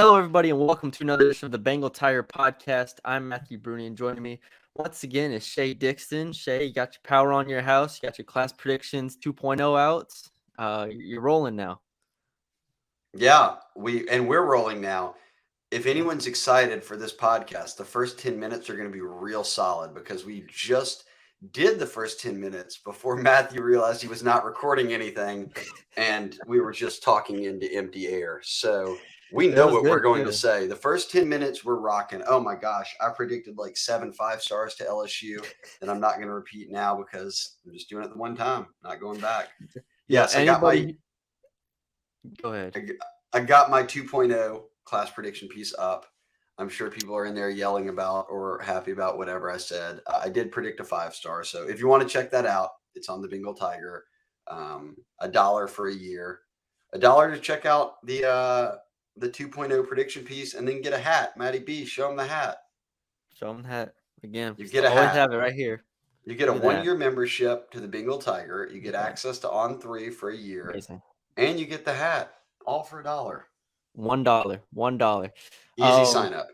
Hello, everybody, and welcome to another edition of the Bengal Tire Podcast. I'm Matthew Brune, and joining me once again is Shea Dixon. Shea, you got your power on your house. You got your class predictions 2.0 out. You're rolling now. Yeah, we're rolling now. If anyone's excited for this podcast, the first 10 minutes are going to be real solid because we just did the first 10 minutes before Matthew realized he was not recording anything and we were just talking into empty air. So we It know was what we're good, going to too. say. The first 10 minutes we're rocking. Oh my gosh, I predicted like 7 5 stars to LSU that I'm not going to repeat now because I'm just doing it the one time, not going back. Yeah, Yes, anybody? Go ahead. I got my 2.0 class prediction piece up. I'm sure people are in there yelling about or happy about whatever I said. I did predict a 5 star. So if you want to check that out, it's on the Bengal Tiger. $1 for a year, $1 to check out the 2.0 prediction piece, and then get a hat. Matty B, show them the hat. Show them that again. You get a Always hat. have it right here. You get a Look at that. 1 year membership to the Bengal Tiger. You get Yeah, access to On3 for a year, amazing. and you get the hat all for $1. $1. $1. Easy sign up.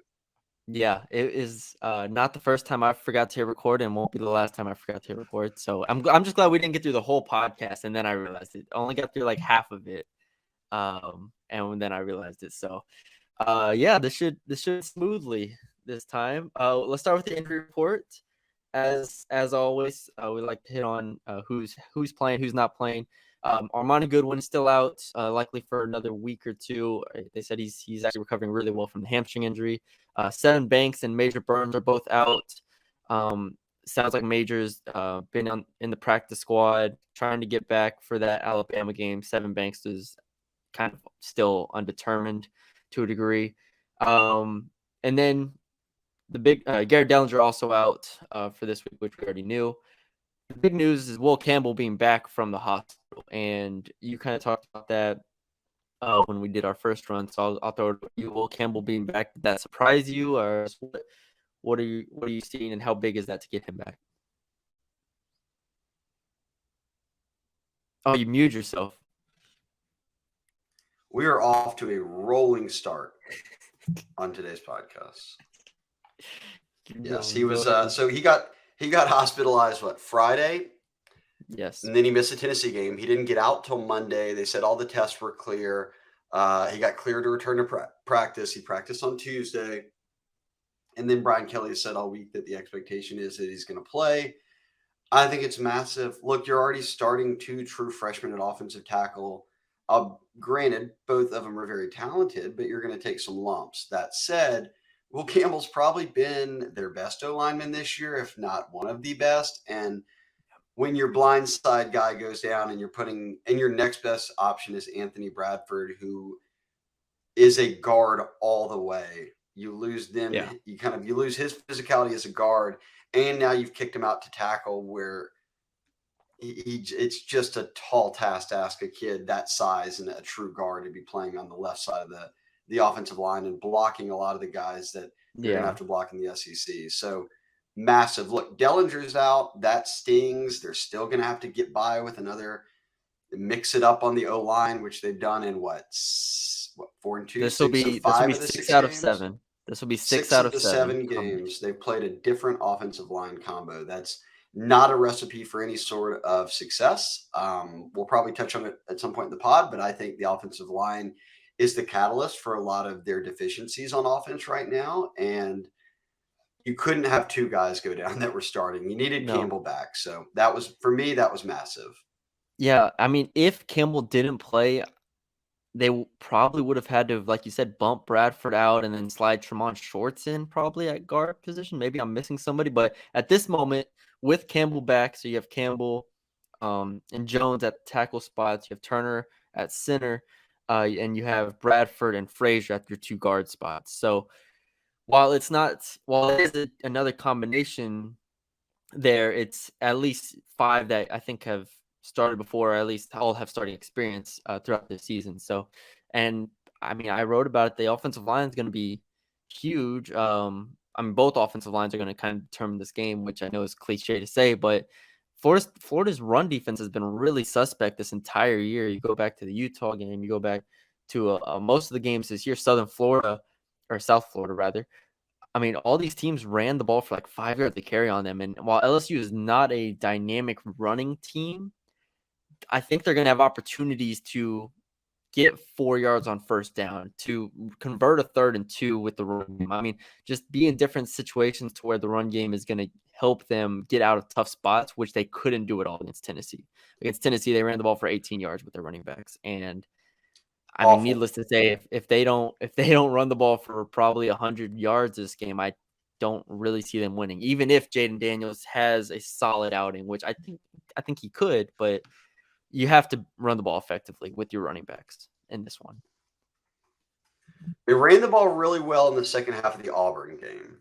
Yeah, it is not the first time I forgot to hit record, and won't be the last time I forgot to hit record. So I'm just glad we didn't get through the whole podcast, and then I realized it. Only got through like half of it, and then I realized it. So, yeah, this should smoothly this time. Let's start with the injury report. As always, we like to hit on who's playing, who's not playing. Armani Goodwin is still out, likely for another week or two. They said he's actually recovering really well from the hamstring injury. Seven Banks and Major Burns are both out. Sounds like Major's been in the practice squad, trying to get back for that Alabama game. Seven Banks is kind of still undetermined to a degree. And then the big Garrett Dellinger also out for this week, which we already knew. The big news is Will Campbell being back from the hospital, and you kind of talked about that when we did our first run. So I'll throw it to you. Will Campbell being back, did that surprise you, or what are you seeing, and how big is that to get him back? Oh, you mute yourself. We are off to a rolling start on today's podcast. Yes, he was. So he got hospitalized. What, Friday? Yes. And then he missed the Tennessee game. He didn't get out till Monday. They said all the tests were clear. He got cleared to return to practice. He practiced on Tuesday, and then Brian Kelly has said all week that the expectation is that he's going to play. I think it's massive. Look, you're already starting two true freshmen at offensive tackle. Granted, both of them are very talented, but you're going to take some lumps. That said, Will Campbell's probably been their best O lineman this year, if not one of the best. And when your blindside guy goes down and your next best option is Anthony Bradford, who is a guard all the way. You lose them. Yeah. You lose his physicality as a guard, and now you've kicked him out to tackle where it's just a tall task to ask a kid that size and a true guard to be playing on the left side of the offensive line and blocking a lot of the guys that you're going to have to block in the SEC. So massive. Look, Dellinger's out. That stings. They're still going to have to get by with another, mix it up on the O line, which they've done in what 4-2. This will be 6 out of 7. This will be 6 out of 7 games. They've played a different offensive line combo. That's not a recipe for any sort of success. We'll probably touch on it at some point in the pod, but I think the offensive line is the catalyst for a lot of their deficiencies on offense right now. And you couldn't have two guys go down that were starting. You needed Campbell back. So that was, for me, that was massive. Yeah, I mean, if Campbell didn't play, they probably would have had to, like you said, bump Bradford out and then slide Tremont Shorts in probably at guard position. Maybe I'm missing somebody, but at this moment, with Campbell back, so you have Campbell and Jones at tackle spots, you have Turner at center, and you have Bradford and Frazier at your two guard spots. So while it is another combination there, it's at least 5 that I think have started before, or at least all have starting experience throughout the season. So, and I mean, I wrote about it. The offensive line is going to be huge. I mean, both offensive lines are going to kind of determine this game, which I know is cliche to say, but Florida's run defense has been really suspect this entire year. You go back to the Utah game, you go back to most of the games this year, South Florida rather. I mean, all these teams ran the ball for like 5 yards to carry on them. And while LSU is not a dynamic running team, I think they're going to have opportunities to get 4 yards on first down, to convert a 3rd and 2 with the run game. I mean, just be in different situations to where the run game is going to help them get out of tough spots, which they couldn't do it all against Tennessee. Against Tennessee, they ran the ball for 18 yards with their running backs. And I mean, Awful. needless to say, if they don't run the ball for probably 100 yards this game, I don't really see them winning. Even if Jaden Daniels has a solid outing, which I think he could, but you have to run the ball effectively with your running backs in this one. They ran the ball really well in the second half of the Auburn game,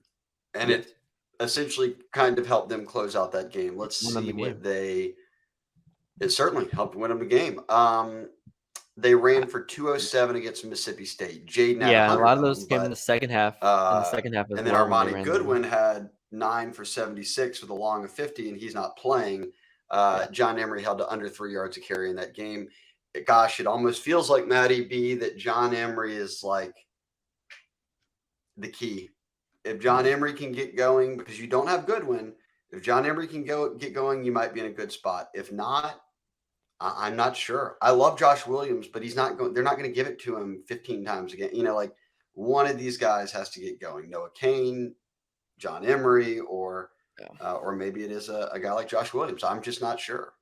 and Yes. it essentially kind of helped them close out that game. Let's see what it certainly helped win them the game. They ran for 207 against Mississippi State. Jaden had Yeah, a 100 lot of of those them, came in the second half. As and then well when they Armani ran the ball. Goodwin had 9 for 76 with a long of 50, and he's not playing. John Emery held to under 3 yards of carry in that game. Gosh, it almost feels like Matty B that John Emery is like the key. If John Emery can get going, because you don't have Goodwin, if John Emery can get going, you might be in a good spot. If not, I'm not sure. I love Josh Williams, but he's not going. They're not going to give it to him 15 times again. Like one of these guys has to get going. Noah Kane, John Emery, or maybe it is a guy like Josh Williams. I'm just not sure.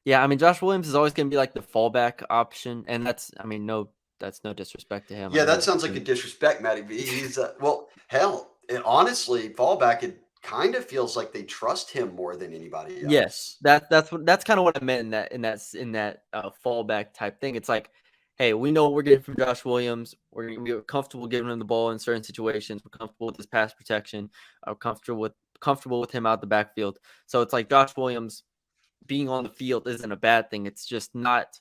Yeah, I mean, Josh Williams is always going to be like the fallback option, and that's no disrespect to him. Yeah, that sounds like a disrespect, Matty B. He's well, hell, and honestly, fallback. It kind of feels like they trust him more than anybody else. Yes, that's kind of what I meant in that fallback type thing. It's like, hey, we know what we're getting from Josh Williams. We're comfortable giving him the ball in certain situations. We're comfortable with his pass protection. We're comfortable with him out the backfield. So it's like Josh Williams being on the field isn't a bad thing. It's just not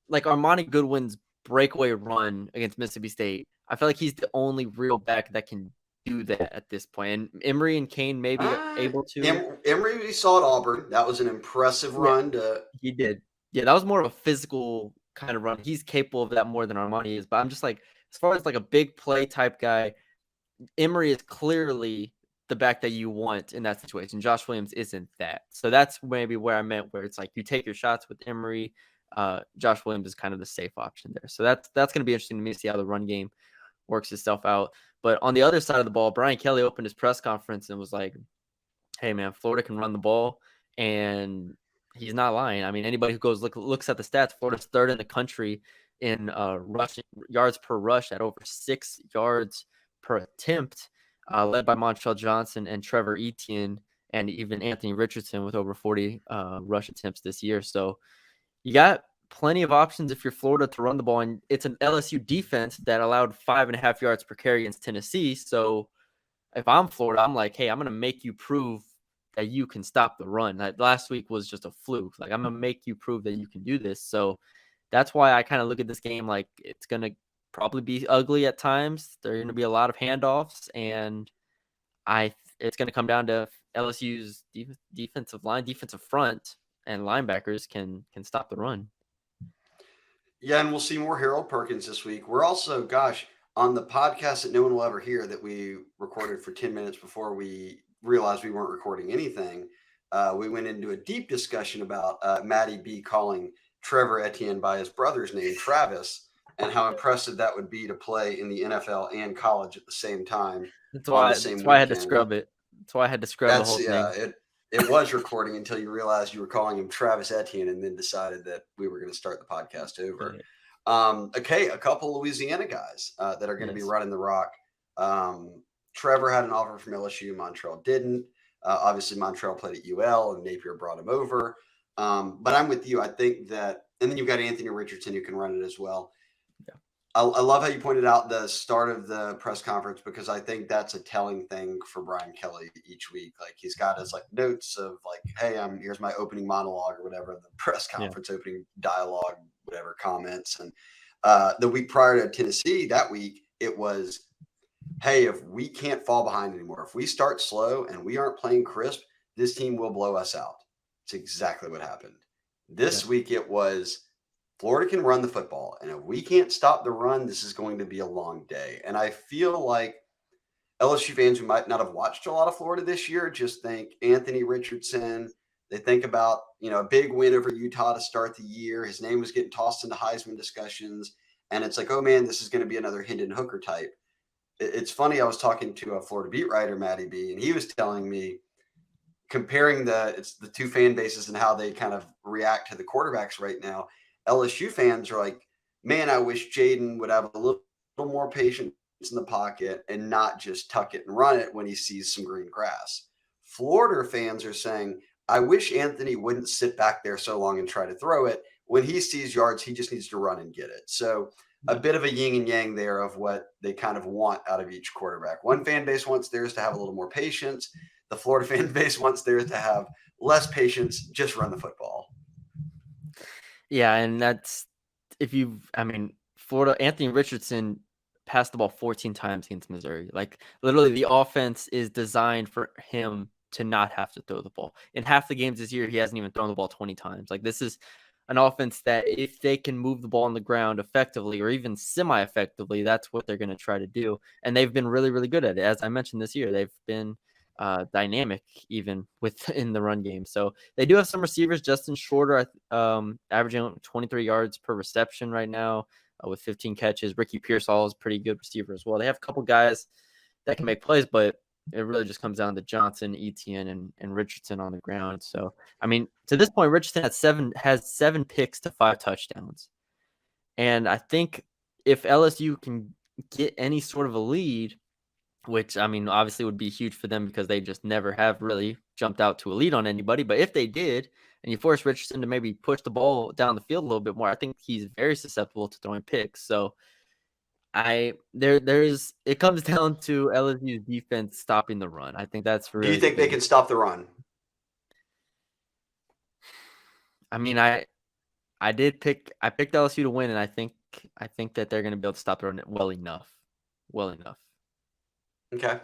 like Armani Goodwin's breakaway run against Mississippi State. I feel like he's the only real back that can do that at this point. And Emery and Kane may be able to. Emery, we saw at Auburn. That was an impressive run. He did. Yeah, that was more of a physical kind of run. He's capable of that more than Armani is. But I'm just like, as far as like a big play type guy, Emery is clearly the back that you want in that situation. Josh Williams isn't that. So that's maybe where I meant, where it's like you take your shots with Emery. Josh Williams is kind of the safe option there. So that's going to be interesting to me to see how the run game works itself out. But on the other side of the ball, Brian Kelly opened his press conference and was like, hey, man, Florida can run the ball. And he's not lying. I mean, anybody who looks at the stats, Florida's 3rd in the country in rushing yards per rush at over 6 yards per attempt, led by Montrell Johnson and Trevor Etienne, and even Anthony Richardson with over 40 rush attempts this year. So you got plenty of options if you're Florida to run the ball, and it's an LSU defense that allowed 5.5 yards per carry against Tennessee. So if I'm Florida, I'm like, hey, I'm going to make you prove that you can stop the run. Like, last week was just a fluke. Like, I'm going to make you prove that you can do this. So that's why I kind of look at this game like it's going to probably be ugly at times. There are going to be a lot of handoffs, and it's going to come down to LSU's defensive line, defensive front, and linebackers can stop the run. Yeah, and we'll see more Harold Perkins this week. We're also, on the podcast that no one will ever hear that we recorded for 10 minutes before we realized we weren't recording anything, we went into a deep discussion about Matty B calling Trevor Etienne by his brother's name, Travis, and how impressive that would be to play in the NFL and college at the same time. That's why I had to scrub it. That's why I had to scrub the whole thing. It was recording until you realized you were calling him Travis Etienne, and then decided that we were going to start the podcast over. Okay, a couple Louisiana guys that are going to be running the rock. Trevor had an offer from LSU. Montrell didn't. Obviously, Montrell played at UL, and Napier brought him over. But I'm with you. I think that, and then you've got Anthony Richardson who can run it as well. Yeah. I love how you pointed out the start of the press conference, because I think that's a telling thing for Brian Kelly each week. Like, he's got his like notes of like, hey, here's my opening monologue or whatever, the press conference opening dialogue, whatever comments. And the week prior to Tennessee, that week, it was, hey, if we can't fall behind anymore, if we start slow and we aren't playing crisp, this team will blow us out. It's exactly what happened. This week it was, Florida can run the football, and if we can't stop the run, this is going to be a long day. And I feel like LSU fans who might not have watched a lot of Florida this year just think Anthony Richardson. They think about, a big win over Utah to start the year. His name was getting tossed into Heisman discussions. And it's like, oh man, this is going to be another Hendon Hooker type. It's funny. I was talking to a Florida beat writer, Matty B, and he was telling me, comparing the two fan bases and how they kind of react to the quarterbacks right now. LSU fans are like, man, I wish Jaden would have a little more patience in the pocket and not just tuck it and run it when he sees some green grass. Florida fans are saying, I wish Anthony wouldn't sit back there so long and try to throw it. When he sees yards, he just needs to run and get it. So a bit of a yin and yang there of what they kind of want out of each quarterback. One fan base wants theirs to have a little more patience. The Florida fan base wants theirs to have less patience, just run the football. Yeah, and that's Florida, Anthony Richardson passed the ball 14 times against Missouri. Like, literally, the offense is designed for him to not have to throw the ball. In half the games this year, he hasn't even thrown the ball 20 times. Like, this is an offense that if they can move the ball on the ground effectively or even semi-effectively, that's what they're going to try to do. And they've been really, really good at it. As I mentioned this year, they've been dynamic even within the run game. So they do have some receivers. Justin Shorter, averaging 23 yards per reception right now with 15 catches. Ricky Pearsall is a pretty good receiver as well. They have a couple guys that can make plays, but it really just comes down to Johnson, Etienne, and Richardson on the ground. So, to this point, Richardson has seven picks to 5 touchdowns. And I think if LSU can get any sort of a lead, which, obviously would be huge for them because they just never have really jumped out to a lead on anybody. But if they did, and you force Richardson to maybe push the ball down the field a little bit more, I think he's very susceptible to throwing picks. So it comes down to LSU's defense stopping the run. I think that's Do you really the think they biggest. can stop the run? I picked LSU to win, and I think that they're going to be able to stop the run well enough. Okay.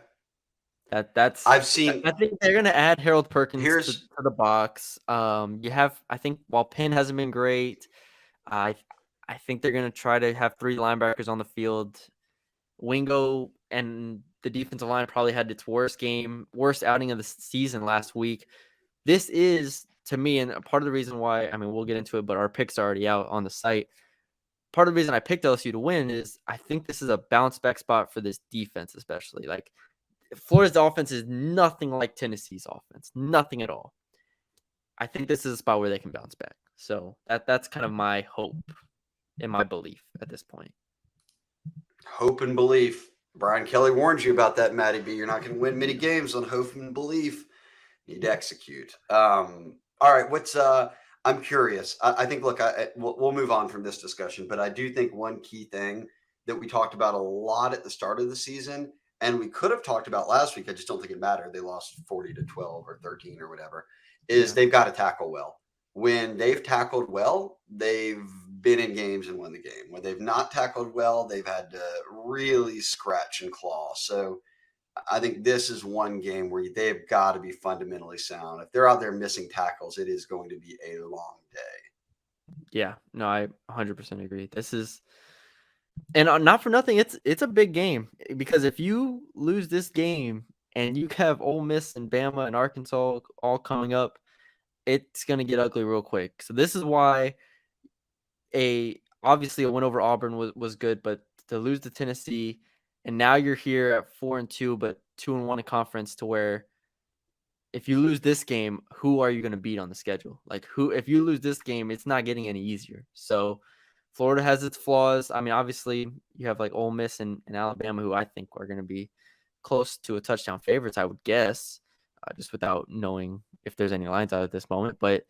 That's I've seen. I think they're gonna add Harold Perkins to Here's the box. You have, I think, while Penn hasn't been great, I I think they're gonna try to have 3 linebackers on the field. Wingo and the defensive line probably had its worst outing of the season last week. This is, to me, and part of the reason why, we'll get into it, but our picks are already out on the site. Part of the reason I picked LSU to win is I think this is a bounce back spot for this defense, especially. Like, Florida's offense is nothing like Tennessee's offense, nothing at all. I think this is a spot where they can bounce back. So that's kind of my hope and my belief at this point. hope and belief. Brian Kelly warned you about that, Matty B. You're not going to win many games on hope and belief. You need to execute. All right. I'm curious. I think, look, we'll move on from this discussion, but I do think one key thing that we talked about a lot at the start of the season, and we could have talked about last week, I just don't think it mattered. They lost 40-12 or 13 or whatever, is they've got to tackle well. When they've tackled well, they've been in games and won the game. When they've not tackled well, they've had to really scratch and claw. So I think this is one game where they've got to be fundamentally sound. If they're out there missing tackles, it is going to be a long day. Yeah, no, I 100% agree. This is, and not for nothing, it's a big game, because if you lose this game and you have Ole Miss and Bama and Arkansas all coming up, it's gonna get ugly real quick. So this is why obviously a win over Auburn was good, but to lose to Tennessee, and now you're here at 4-2, but 2-1 in conference, to where if you lose this game, who are you going to beat on the schedule? Like, if you lose this game, it's not getting any easier. So Florida has its flaws. Obviously you have like Ole Miss and Alabama, who I think are going to be close to a touchdown favorites, I would guess, just without knowing if there's any lines out at this moment. But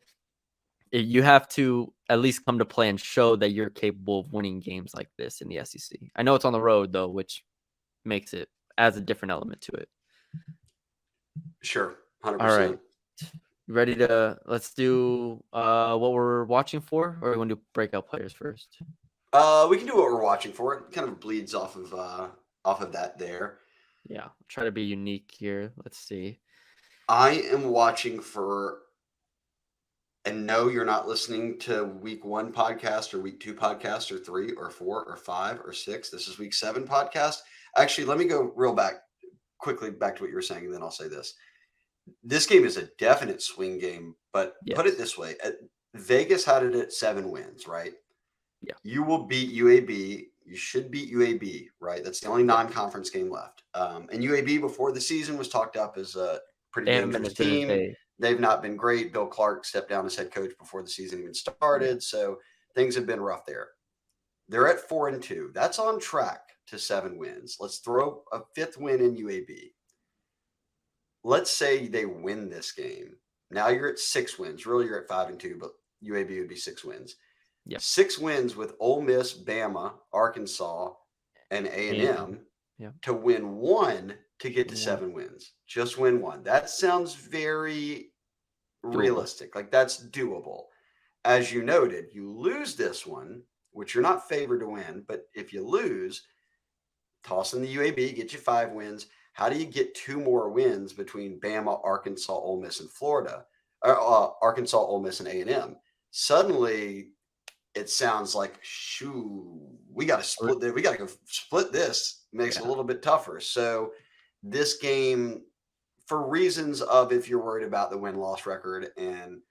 you have to at least come to play and show that you're capable of winning games like this in the SEC. I know it's on the road, though, which adds a different element to it. Sure, 100%. All right. Let's do what we're watching for, or we want to do breakout players first? We can do what we're watching for. It kind of bleeds off of that there. Yeah, try to be unique here. Let's see. I am watching for And no, you're not listening to week 1 podcast or week 2 podcast or 3 or 4 or 5 or 6. This is week 7 podcast. Actually, let me go quickly back to what you were saying, and then I'll say this. This game is a definite swing game, but put it Yes. this way. Vegas had it at 7 wins, right? Yeah. You will beat UAB. You should beat UAB, right? That's the only Yep. non-conference game left. And UAB before the season was talked up as a pretty They haven't been dangerous as good as team. they. They've not been great. Bill Clark stepped down as head coach before the season even started, so things have been rough there. They're at 4-2. That's on track to 7 wins. Let's throw a 5th win in UAB. Let's say they win this game. Now you're at 6 wins. Really, you're at 5-2, but UAB would be 6 wins. Yeah. 6 wins with Ole Miss, Bama, Arkansas, and A&M Yeah. to win 1 to get to 1. 7 wins. Just win 1. That sounds very Doable. realistic. Like, that's doable. As you noted, you lose this one, which you're not favored to win, but if you lose, toss in the UAB, get you 5 wins. How do you get 2 more wins between Bama, Arkansas, Ole Miss, and Florida? Arkansas, Ole Miss, and A&M. Suddenly, it sounds like, shoo, we got to split. We got to go split this. Makes it a little bit tougher. So this game, for reasons of if you're worried about the win-loss record and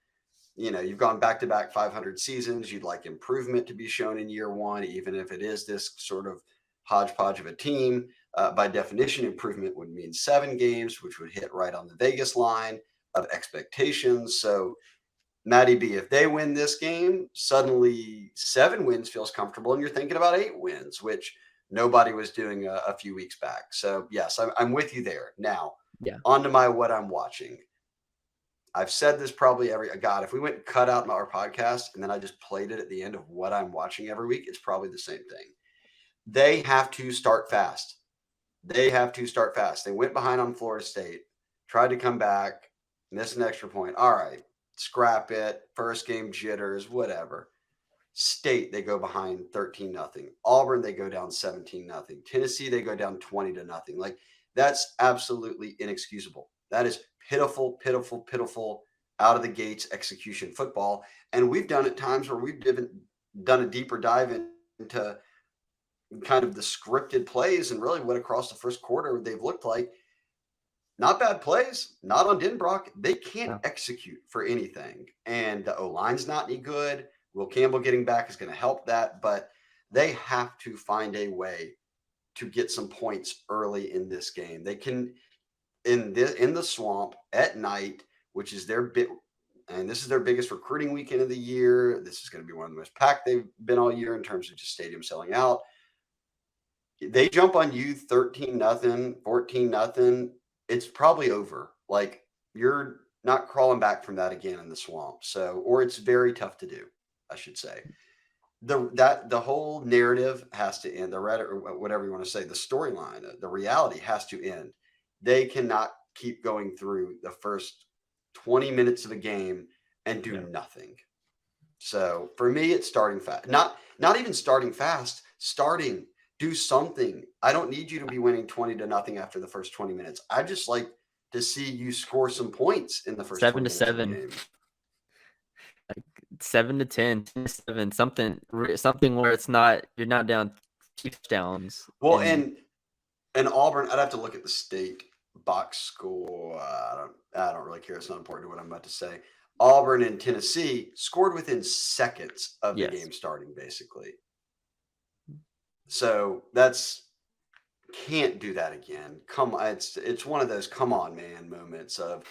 you've gone back-to-back 500 seasons, you'd like improvement to be shown in year 1, even if it is this sort of hodgepodge of a team. By definition, improvement would mean 7 games, which would hit right on the Vegas line of expectations. So Matty B, if they win this game, suddenly 7 wins feels comfortable, and you're thinking about 8 wins, which nobody was doing a few weeks back. So yes, I'm with you there. Now, on to what I'm watching. I've said this probably God, if we went and cut out our podcast and then I just played it at the end of what I'm watching every week, it's probably the same thing. They have to start fast. They went behind on Florida State, tried to come back, missed an extra point. All right, scrap it. First game jitters, whatever. State, they go behind 13-0. Auburn, they go down 17-0. Tennessee, they go down 20-0. Like, that's absolutely inexcusable. That is pitiful, pitiful, pitiful out of the gates execution football. And we've done at times where we've done a deeper dive into kind of the scripted plays and really what across the first quarter they've looked like. Not bad plays, not on Denbrock. They can't execute for anything. And the O-line's not any good. Will Campbell getting back is going to help that, but they have to find a way to get some points early in this game. They can in the swamp at night, which is their bit, and this is their biggest recruiting weekend of the year. This is going to be one of the most packed they've been all year in terms of just stadium selling out. They jump on you 13-0, 14-0. It's probably over. Like, you're not crawling back from that again in the swamp. So, or it's very tough to do, I should say. The whole narrative has to end. The Reddit, or whatever you want to say, the storyline, the reality has to end. They cannot keep going through the first 20 minutes of a game and do nothing. So for me, it's starting fast. Not even starting fast. Do something. I don't need you to be winning 20-0 after the first 20 minutes. I just like to see you score some points in the first 20 minutes of the game. 7-10, 10-7, something where you're not down touchdowns. Well, and Auburn, I'd have to look at the state box score. I don't really care. It's not important to what I'm about to say. Auburn and Tennessee scored within seconds of the game starting, basically. So can't do that again. It's one of those come on, man moments of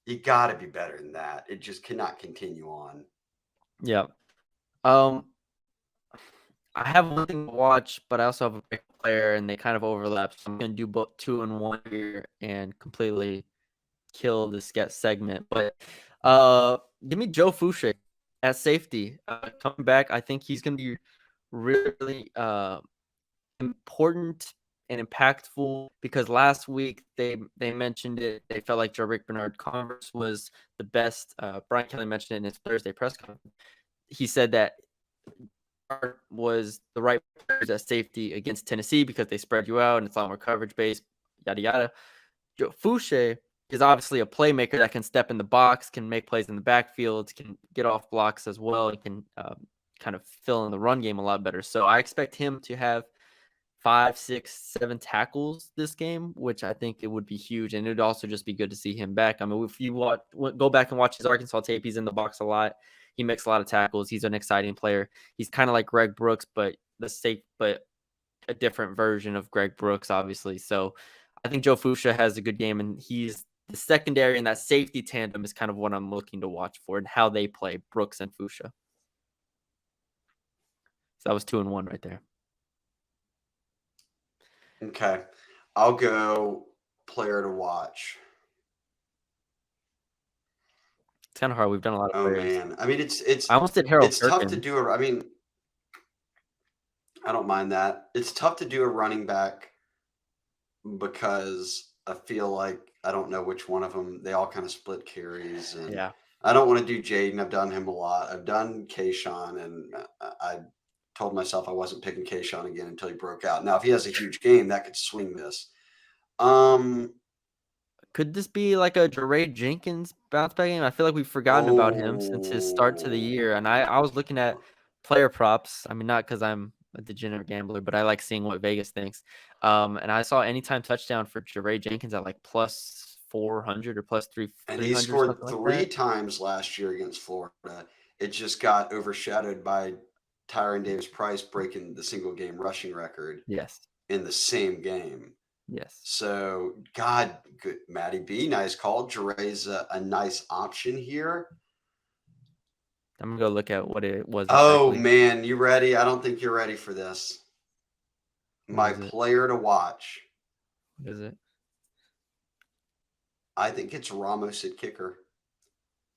you got to be better than that. It just cannot continue on. Yeah. I have one thing to watch, but I also have a breakout player, and they kind of overlap. So I'm going to do both 2 and 1 here and completely kill this segment. But give me Joe Fouché at safety. Coming back, I think he's going to be really important and impactful because last week they mentioned it. They felt like Rick Bernard-Converse was the best. Brian Kelly mentioned it in his Thursday press conference. He said that was the right players at safety against Tennessee because they spread you out and it's a lot more coverage based, yada yada. Joe Fouché is obviously a playmaker that can step in the box, can make plays in the backfield, can get off blocks as well, and can kind of fill in the run game a lot better. So I expect him to have 5, 6, 7 tackles this game, which I think it would be huge. And it would also just be good to see him back. I mean, if you go back and watch his Arkansas tape, he's in the box a lot. He makes a lot of tackles. He's an exciting player. He's kind of like Greg Brooks, but a different version of Greg Brooks, obviously. So I think Joe Fuchsia has a good game, and he's the secondary, and that safety tandem is kind of what I'm looking to watch for and how they play, Brooks and Fuchsia. So that was 2-1 right there. Okay. I'll go player to watch. It's kind of hard. We've done a lot of players. Man. I mean, I almost did Harold it's tough to Perkins. do I mean, I don't mind that. It's tough to do a running back because I feel like I don't know which one of them. They all kind of split carries, and Yeah. I don't want to do Jaden. I've done him a lot. I've done Kayshawn, and I told myself I wasn't picking Kayshawn again until he broke out. Now, if he has a huge game, that could swing this. Could this be like a Jeray Jenkins bounce back game? I feel like we've forgotten about him since his start to the year. And I was looking at player props. I mean, not because I'm a degenerate gambler, but I like seeing what Vegas thinks. And I saw anytime touchdown for Jeray Jenkins at like plus 400 or plus 300, and he something scored like 3 that. times last year against Florida. It just got overshadowed by Tyron Davis-Price breaking the single game rushing record Yes. in the same game. Yes. So, God, good. Matty B, nice call. Jeray's a nice option here. I'm going to go look at what it was Oh, exactly. man, you ready? I don't think you're ready for this. My player to watch. What is it? I think it's Ramos at kicker.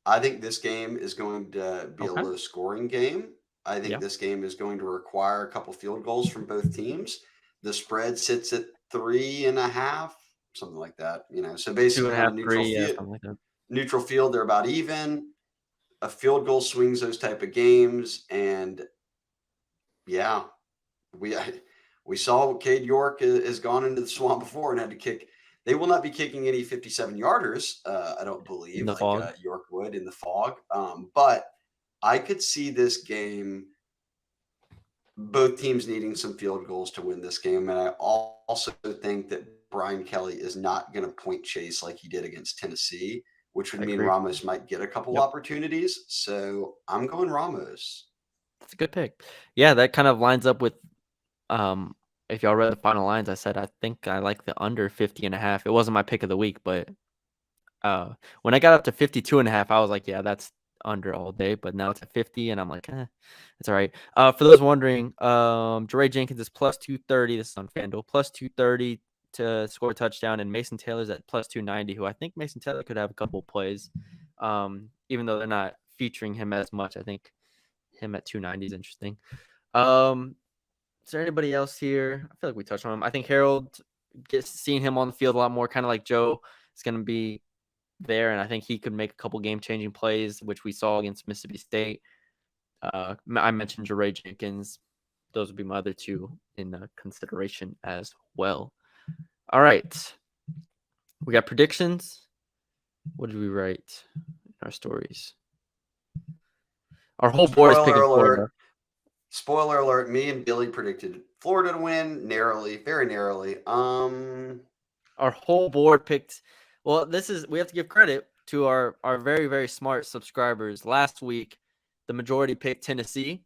I think this game is going to be a low scoring game. I think this game is going to require a couple field goals from both teams. The spread sits at 3.5, something like that. So basically, kind of 2.5, 3, something like that. Neutral field, they're about even. A field goal swings those type of games, and yeah, we saw Cade York has gone into the swamp before and had to kick. They will not be kicking any 57-yarders, I don't believe, in the fog. York would in the fog. But I could see this game, both teams needing some field goals to win this game. And I also think that Brian Kelly is not going to point chase like he did against Tennessee, which would mean Ramos might get a couple opportunities. So I'm going Ramos. That's a good pick. Yeah, that kind of lines up with if y'all read the final lines, I said I think I like the under 50.5. It wasn't my pick of the week, but when I got up to 52.5, I was like, yeah, that's under all day. But now it's at 50, and I'm like, it's all right. For those wondering, Jeray Jenkins is plus 230. This is on FanDuel, plus 230 to score a touchdown, and Mason Taylor's at plus 290. Who I think Mason Taylor could have a couple plays, even though they're not featuring him as much. I think him at 290 is interesting. Is there anybody else here? I feel like we touched on him. I think Harold, seeing him on the field a lot more, kind of like Joe, is going to be there, and I think he could make a couple game-changing plays, which we saw against Mississippi State. I mentioned Jeray Jenkins. Those would be my other two in consideration as well. All right. We got predictions. What did we write in our stories? Our whole board is picking Florida. Spoiler alert, me and Billy predicted Florida to win narrowly, very narrowly. Our whole board picked, well, we have to give credit to our very, very smart subscribers. Last week, the majority picked Tennessee.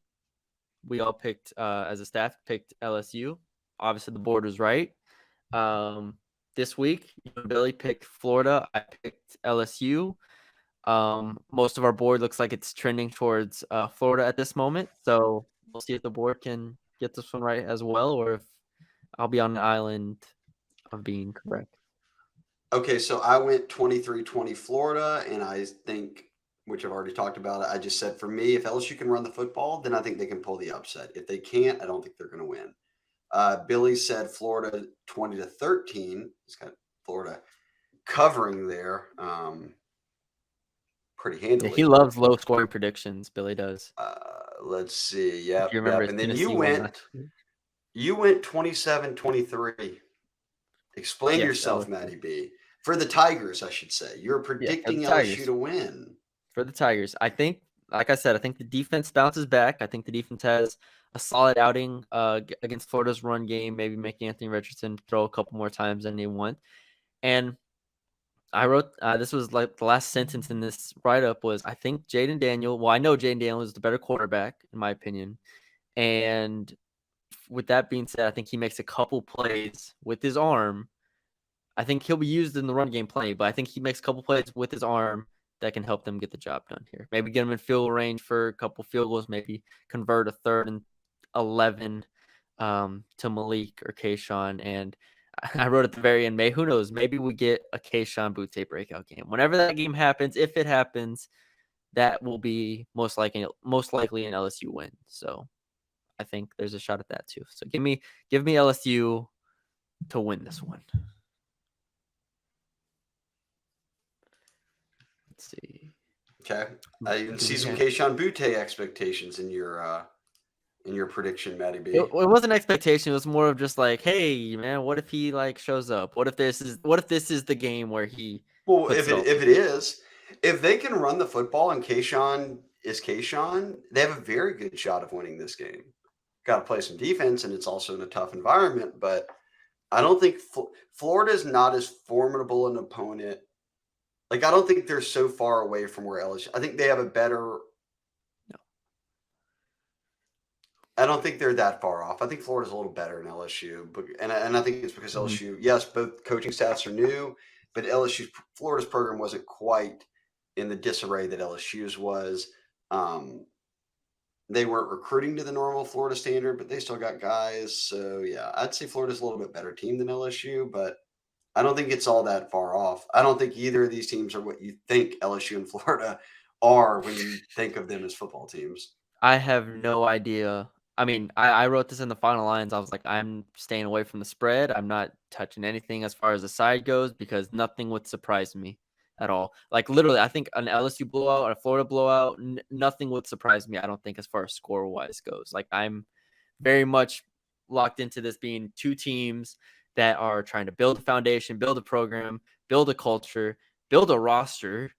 We all picked, as a staff, picked LSU. Obviously, the board was right. This week, Billy picked Florida. I picked LSU. Most of our board looks like it's trending towards Florida at this moment. So we'll see if the board can get this one right as well, or if I'll be on the island of being correct. Okay, so I went 23-20 Florida, and I think, which I've already talked about, I just said for me, if LSU can run the football, then I think they can pull the upset. If they can't, I don't think they're going to win. Billy said Florida 20-13. He's got Florida covering there pretty handily. Yeah, he loves low scoring predictions. Billy does. Let's see. Yep. You remember And then you went 27-23. Explain yourself, Matty B. For the Tigers, I should say. You're Yeah, for the predicting LSU Tigers. to win. For the Tigers, I think, like I said, I think the defense bounces back. I think the defense has a solid outing against Florida's run game, maybe making Anthony Richardson throw a couple more times than they want. And I wrote this was like the last sentence in this write up was I think Jaden Daniel. Well, I know Jaden Daniel is the better quarterback in my opinion, and with that being said, I think he makes a couple plays with his arm. I think he'll be used in the run game plenty, but I think he makes a couple plays with his arm that can help them get the job done here. Maybe get him in field range for a couple field goals, maybe convert a 3rd and 11 to Malik or Kayshawn. And I wrote at the very end, who knows, maybe we get a Kayshawn Butte breakout game. Whenever that game happens, if it happens, that will be most likely an LSU win. So I think there's a shot at that too. So give me LSU to win this one. Let's see. Okay. I even see some Kayshawn Butte expectations in your prediction, Matty B. It wasn't expectation. It was more of just like, hey, man, what if he like shows up? What if this is the game where he? Well, if they can run the football and Kayshawn is Kayshawn, they have a very good shot of winning this game. Got to play some defense, and it's also in a tough environment. But I don't think Florida is not as formidable an opponent. Like, I don't think they're so far away from where LSU. I think they have a better. No. I don't think they're that far off. I think Florida's a little better than LSU, but and I think it's because LSU. Yes, both coaching staffs are new, but Florida's program wasn't quite in the disarray that LSU's was. They weren't recruiting to the normal Florida standard, but they still got guys. So yeah, I'd say Florida's a little bit better team than LSU, but I don't think it's all that far off. I don't think either of these teams are what you think LSU and Florida are when you think of them as football teams. I have no idea. I mean, I wrote this in the final lines. I was like, I'm staying away from the spread. I'm not touching anything as far as the side goes because nothing would surprise me at all. Like literally, I think an LSU blowout or a Florida blowout, nothing would surprise me. I don't think as far as score wise goes. Like I'm very much locked into this being two teams that are trying to build a foundation, build a program, build a culture, build a roster.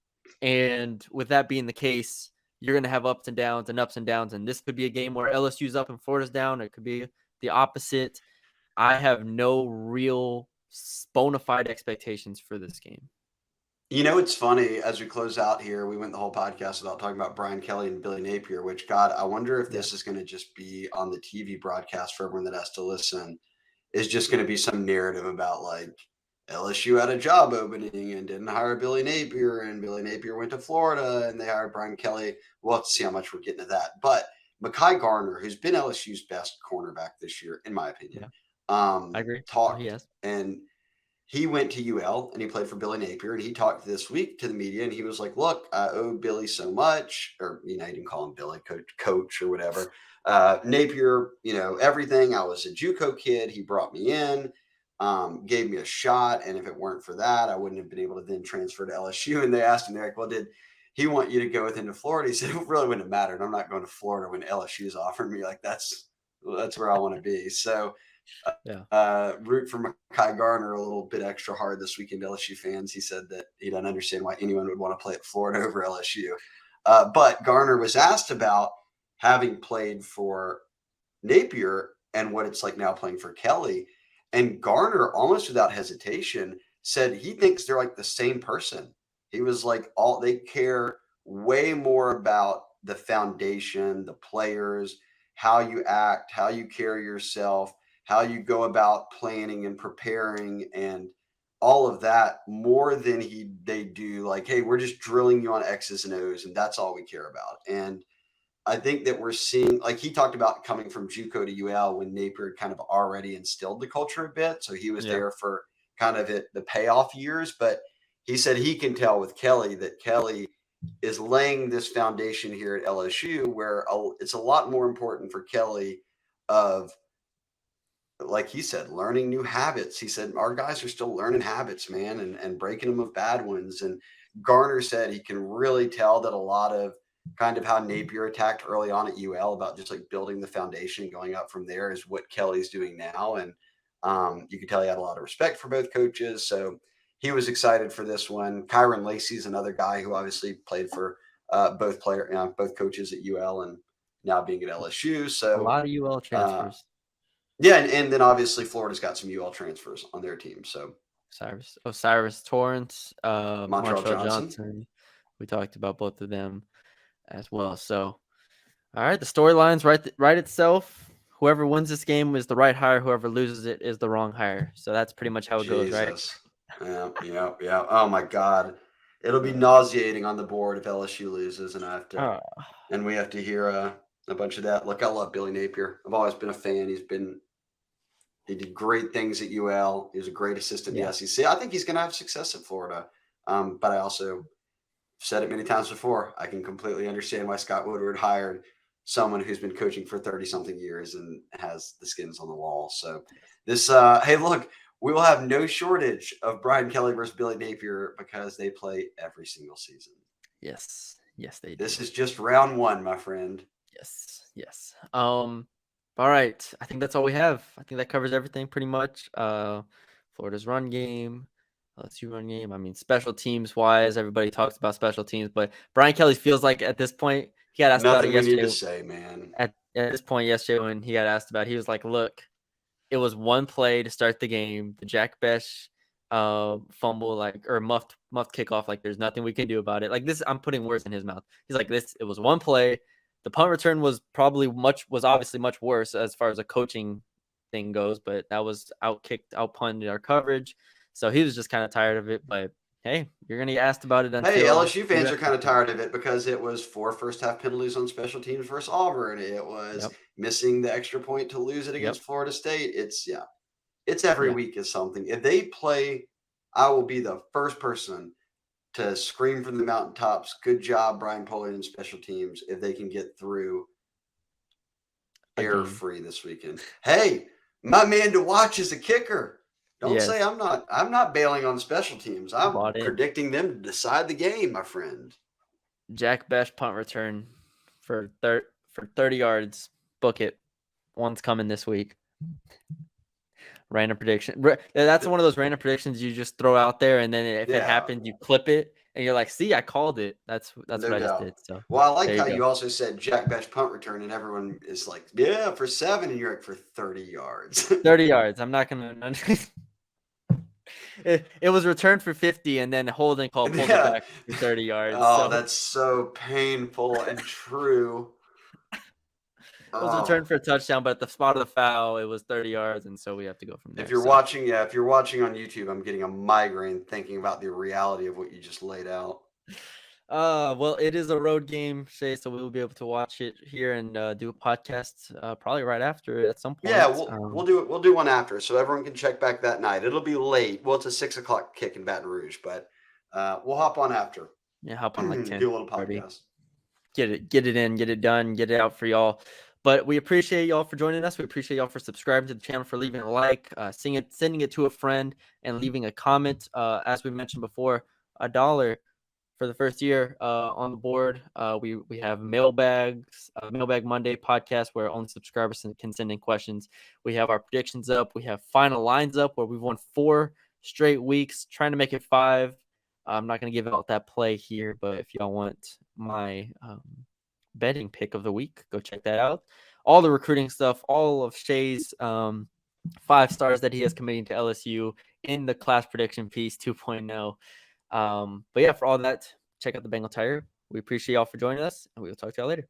And with that being the case, you're going to have ups and downs and ups and downs. And this could be a game where LSU's up and Florida's down. It could be the opposite. I have no real bona fide expectations for this game. You know, it's funny as we close out here, we went the whole podcast without talking about Brian Kelly and Billy Napier, which, God, I wonder if this is going to just be on the TV broadcast for everyone that has to listen, is just going to be some narrative about like LSU had a job opening and didn't hire Billy Napier, and Billy Napier went to Florida and they hired Brian Kelly. We'll have to see how much we're getting to that. But Mekhi Garner, who's been LSU's best cornerback this year, in my opinion, I agree. talked and he went to UL and he played for Billy Napier, and he talked this week to the media and he was like, look, I owe Billy so much, or, he didn't call him Billy, coach or whatever. Napier, everything. I was a JUCO kid. He brought me in, gave me a shot. And if it weren't for that, I wouldn't have been able to then transfer to LSU. And they asked him, they're like, well, did he want you to go with him to Florida? He said, it really wouldn't have mattered. I'm not going to Florida when LSU's offering me. Like, that's where I want to be. So, root for Mekhi Garner a little bit extra hard this weekend, LSU fans. He said that he doesn't understand why anyone would want to play at Florida over LSU. But Garner was asked about having played for Napier and what it's like now playing for Kelly. And Garner, almost without hesitation, said he thinks they're like the same person. He was like, they care way more about the foundation, the players, how you act, how you carry yourself, how you go about planning and preparing and all of that more than they do like, hey, we're just drilling you on X's and O's and that's all we care about. And I think that we're seeing, like he talked about coming from JUCO to UL when Napier kind of already instilled the culture a bit. So he was there for kind of the payoff years, but he said he can tell with Kelly that Kelly is laying this foundation here at LSU where it's a lot more important for Kelly of, like he said, learning new habits. He said, our guys are still learning habits, man, and breaking them of bad ones. And Garner said he can really tell that a lot of kind of how Napier attacked early on at UL about just like building the foundation and going up from there is what Kelly's doing now. And you can tell he had a lot of respect for both coaches. So he was excited for this one. Kyron Lacey's another guy who obviously played for both coaches at UL and now being at LSU. A So lot of UL transfers. yeah, and then obviously Florida's got some UL transfers on their team. So Osiris Torrance, Montreal Marshall Johnson. Johnson. We talked about both of them as well. So, all right, the storyline's right itself. Whoever wins this game is the right hire. Whoever loses it is the wrong hire. So that's pretty much how it goes, right? Jesus. Yeah. Oh my God. It'll be nauseating on the board if LSU loses, and we have to hear a bunch of that. Look, I love Billy Napier. I've always been a fan. He did great things at UL. He was a great assistant in the SEC. I think he's going to have success at Florida. But I also said it many times before. I can completely understand why Scott Woodward hired someone who's been coaching for 30-something years and has the skins on the wall. So this, hey, look, we will have no shortage of Brian Kelly versus Billy Napier because they play every single season. Yes, they do. This is just round one, my friend. Yes. All right. I think that's all we have. I think that covers everything pretty much. Florida's run game, LSU run game. I mean, special teams wise, everybody talks about special teams, but Brian Kelly feels like at this point, he got asked about it yesterday. Nothing we need to say, man. At this point yesterday when he got asked about it, he was like, look, it was one play to start the game. The Jack Besh fumble, or muffed kickoff. Like, there's nothing we can do about it. Like, this, I'm putting words in his mouth. He's like, it was one play. The punt return was obviously much worse as far as a coaching thing goes, but that was out-punted our coverage. So he was just kind of tired of it. But hey, you're gonna get asked about it until. Hey, LSU fans are kind of tired of it because it was 4 first-half penalties on special teams versus Auburn. It was missing the extra point to lose it against Florida State. It's every week is something. If they play, I will be the first person to scream from the mountaintops. Good job, Brian Pollard and special teams. If they can get through error-free this weekend. Hey, my man to watch is a kicker. Don't say I'm not bailing on special teams. I'm predicting them to decide the game, my friend. Jack Besh punt return for 30 yards. Book it. One's coming this week. Random prediction. That's one of those random predictions you just throw out there, and then if it happens, you clip it, and you're like, "See, I called it." That's what I just did. So, well, I like how you also said Jack Besh punt return, and everyone is like, "Yeah, for 7," and you're like, "For 30 yards." 30 yards. I'm not gonna. It was returned for 50, and then holding call pulled it back for 30 yards. Oh, that's so painful and true. It was returned for a touchdown, but at the spot of the foul, it was 30 yards, and so we have to go from there. If you're watching on YouTube, I'm getting a migraine thinking about the reality of what you just laid out. Well, it is a road game, Shea, so we will be able to watch it here and do a podcast probably right after it at some point. Yeah, we'll do it. We'll do one after, so everyone can check back that night. It'll be late. Well, it's a 6:00 kick in Baton Rouge, but we'll hop on after. Yeah, hop on like 10. Do a little podcast. Get it in, get it done, get it out for y'all. But we appreciate y'all for joining us. We appreciate y'all for subscribing to the channel, for leaving a like, sending it to a friend, and leaving a comment. As we mentioned before, $1 for the first year on the board. We have Mailbag Monday podcast where only subscribers can send in questions. We have our predictions up. We have final lines up where we've won 4 straight weeks, trying to make it 5. I'm not going to give out that play here, but if y'all want my betting pick of the week, go check that out. All the recruiting stuff, all of Shea's 5 stars that he has committing to LSU in the class prediction piece 2.0. But yeah, for all that, check out the Bengal Tire. We appreciate y'all for joining us, and we will talk to y'all later.